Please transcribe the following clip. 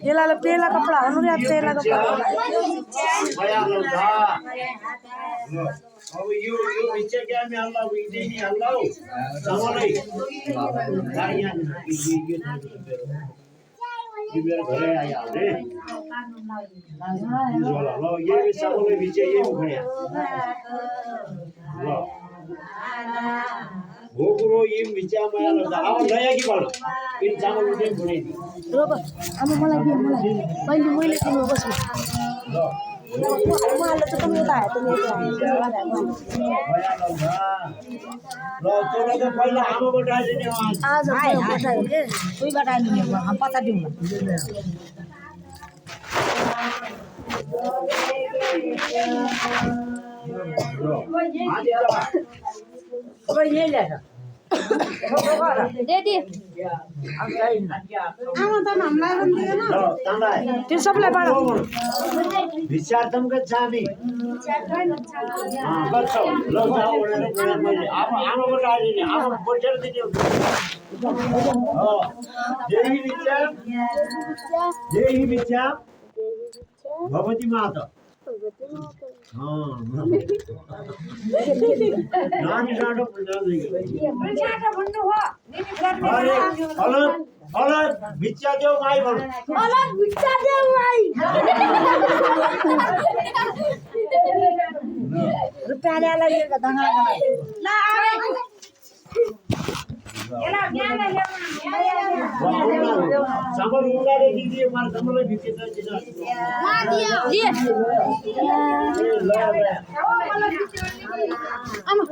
ये ला पेला कपड़ा हम रे तेला कपड़ा अब यो विचार क्या में अल्लाह विधि नहीं अल्लाह समाले ये मेरे घरे आया रे लो ये भी समाले विजय ये मुखड़िया लो गोगुरो ये विचार में अल्लाह अब नया की बात इन समाले विजय मुखड़े रोबा हम मलाई पहिले मैले तिम्रो बस्नु लो मलाई त तुम यता आए तुम यता आए लो तो तो पहले हम बता देने आज बतायो के कोही बताइदिनु हम पता दिउँ अब ये ले दे दे आमा त हामीलाई पनि दिएन त्यो सबलाई बाडो विचार तुम के छामी हां बच्चो लो जाओ मैले अब आमा बता दिने आमा बोचर दिने हां यही विचार भगवती माता हां नानी साडो पुजा देगे चाटा भन्नु हो अरे हलो बिच्चा देऊ माई भन अलग बिच्चा दे भाइ रुपैयाँ ल्याएर यो दंगा ल आए एला ज्ञान ल्याउन समर उडाले दिदी मार समरले भित्ते दिन्छ मा दियो ल ल आमा